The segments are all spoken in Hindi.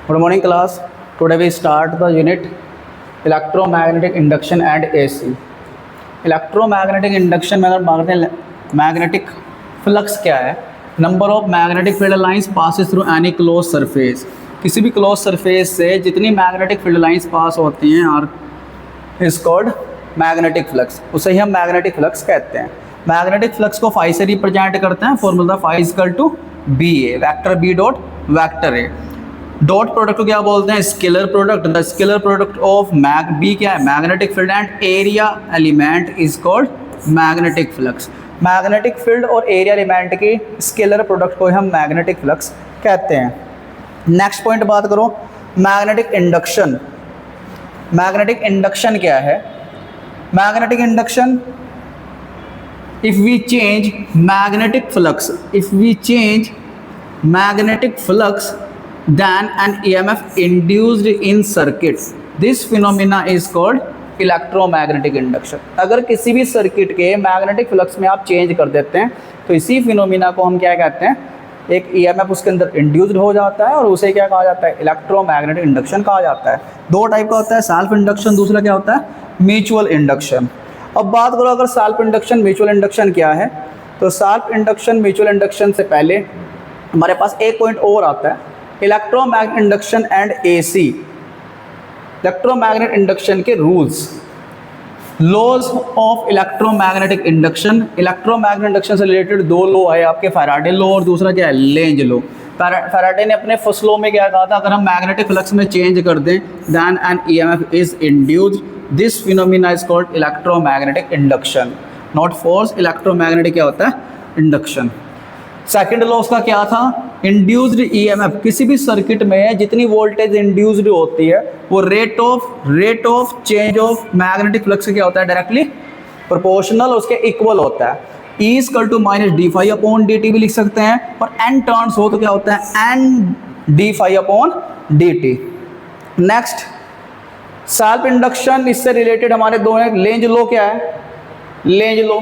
Good morning class. Today we start the unit electromagnetic induction and AC. Electromagnetic induction में अगर बात करें मैग्नेटिक फ्लक्स क्या है, number of magnetic field lines passes through any close surface, किसी भी क्लोज सरफेस से जितनी मैग्नेटिक फील्ड लाइंस पास होती हैं are is called magnetic flux, उसे ही हम मैग्नेटिक फ्लक्स कहते हैं। मैग्नेटिक फ्लक्स को फाई से रिप्रेजेंट करते हैं, formula phi is equal to B A, vector B dot vector A. Dot product को क्या बोलते हैं, scalar product. The scalar product of mag B क्या है, magnetic field and area element is called magnetic flux. Magnetic field और एरिया एलिमेंट की स्केलर प्रोडक्ट को हम मैग्नेटिक फ्लक्स कहते हैं। नेक्स्ट पॉइंट बात करो मैग्नेटिक इंडक्शन। मैग्नेटिक इंडक्शन क्या है, magnetic induction if we change magnetic flux, if we change magnetic flux then an EMF induced in circuit, this phenomena is called electromagnetic induction। अगर किसी भी सर्किट के मैग्नेटिक फ्लक्स में आप चेंज कर देते हैं तो इसी फिनोमिना को हम क्या कहते हैं, एक EMF उसके अंदर इंड्यूस्ड हो जाता है और उसे क्या कहा जाता है, इलेक्ट्रोमैग्नेटिक इंडक्शन कहा जाता है। दो टाइप का होता है, सेल्फ इंडक्शन, दूसरा क्या होता है, म्यूचुअल इंडक्शन। अब बात करो अगर सेल्फ इंडक्शन म्यूचुअल इंडक्शन क्या है, तो सेल्फ इंडक्शन म्यूचुअल इंडक्शन से पहले हमारे पास एक पॉइंट और आता है, electromagnetic induction and AC. Electromagnetic induction के rules, laws of electromagnetic induction. Electromagnetic induction से रिलेटेड दो लॉ है आपके, फैराडे लॉ और दूसरा क्या है, लेंज लॉ। फैराडे ने अपने फर्स्ट लॉ में क्या कहा था, अगर हम मैग्नेटिक फ्लक्स में चेंज कर दें then an EMF is induced, this phenomena is called electromagnetic induction. Not force, electromagnetic क्या होता है, इंडक्शन। सेकंड लॉ उसका क्या था, इंड्यूस्ड EMF। किसी भी सर्किट में जितनी वोल्टेज इंड्यूस्ड होती है वो rate of change of magnetic flux क्या होता है, डायरेक्टली प्रोपोर्शनल, उसके इक्वल होता है। E equal to minus d phi upon d t भी लिख सकते हैं, और n टर्न्स हो तो क्या होता है, n d phi upon d t. Next self induction, इससे रिलेटेड हमारे दो हैं। लेंज लॉ क्या है, Lenz law,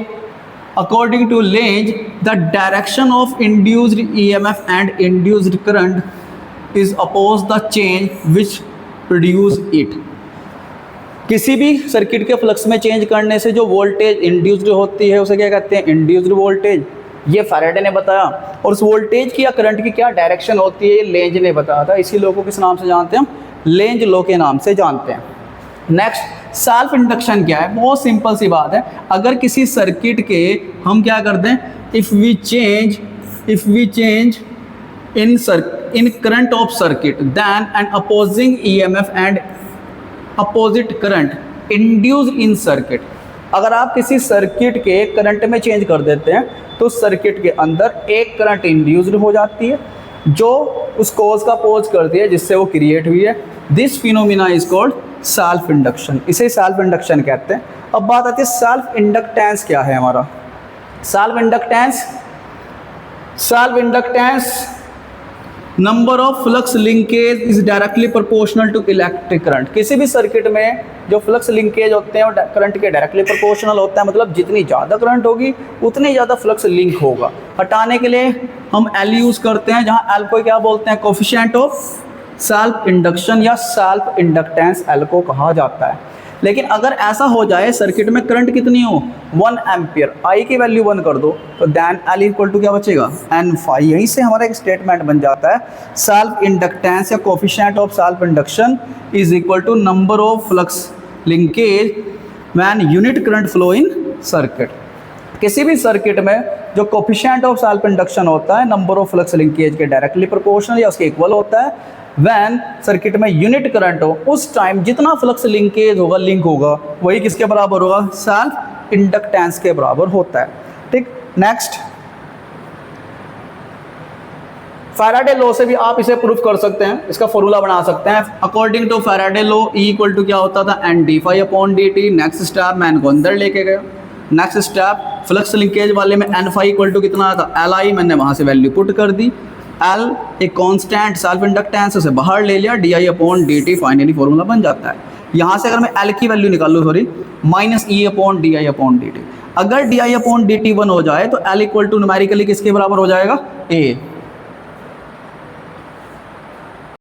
according to Lenz the direction of induced EMF and induced current is oppose the change which produce it. किसी भी सर्किट के फ्लक्स में चेंज करने से जो वोल्टेज इंड्यूस्ड होती है उसे क्या कहते हैं, इंड्यूस्ड वोल्टेज। ये फैराडे ने बताया, और उस वोल्टेज की या करंट की क्या डायरेक्शन होती है, ये लेंज ने बताया था। इसी लॉ को किस नाम से जानते हैं हम, लेंज लॉ के नाम से जानते हैं। नेक्स्ट सेल्फ इंडक्शन क्या है, बहुत सिंपल सी बात है। अगर किसी सर्किट के हम क्या कर दें, if we change in current of circuit then an opposing EMF and opposite current induced in circuit. अगर आप किसी सर्किट के करंट में चेंज कर देते हैं तो सर्किट के अंदर एक करंट इंड्यूस्ड हो जाती है जो उस कोज का पोज करती है जिससे वो क्रिएट हुई है। This phenomena is called self induction, इसे सेल्फ इंडक्शन कहते हैं। अब बात आती है सेल्फ इंडक्टेंस क्या है हमारा। Self inductance number of flux linkage is directly proportional to electric current. किसी भी सर्किट में जो फ्लक्स लिंकेज होते हैं वो करंट के डायरेक्टली प्रोपोर्शनल होता है, मतलब जितनी ज़्यादा करंट होगी उतनी ज़्यादा फ्लक्स लिंक होगा। हटाने के लिए हम L यूज़ करते हैं, जहाँ L को क्या बोलते हैं, कोफिशिएंट ऑफ सेल्फ इंडक्शन या सेल्फ इंडक्टेंस L को कहा जाता है। लेकिन अगर ऐसा हो जाए सर्किट में करंट कितनी हो, 1 एम्पियर, I की वैल्यू 1 कर दो तो देन L इक्वल टू क्या बचेगा, N फाई। यहीं से हमारा एक स्टेटमेंट बन जाता है, सेल्फ इंडक्टेंस या coefficient of self induction is equal to number of flux linkage when unit current flow in circuit. किसी भी सर्किट में जो कोफिशिएंट ऑफ सेल्फ इंडक्शन होता है नंबर ऑफ फ्लक्स लिंकेज के डायरेक्टली प्रोपोर्शनल या उसके इक्वल होता है। वैन सर्किट में यूनिट करंट हो उस टाइम जितना फ्लक्स लिंकेज होगा, लिंक होगा, वही किसके बराबर होगा, सेल्फ इंडक्टेंस के बराबर होता है। ठीक, नेक्स्ट फैराडे लॉ से भी आप इसे प्रूफ कर सकते हैं, इसका फॉर्मूला बना सकते हैं। According to Faraday law E equal to क्या होता था, n d phi upon d t. Next step मैं इनको अंदर लेके गया। नेक्स्ट स्टेप फ्लक्स लिंकेज वाले में n फाई इक्वल टू कितना आता, Li, मैंने वहाँ से वैल्यू पुट कर दी। L एक कांस्टेंट सेल्फ इंडक्टेंस से बाहर ले लिया, DI upon dt, finally formula बन जाता है। यहाँ से अगर मैं L की वैल्यू निकालूँ, sorry, minus E upon DI upon dt। अगर DI अपॉन dt 1 हो जाए तो L इक्वल टू न्यूमेरिकली किसके बराबर हो जाएगा, A।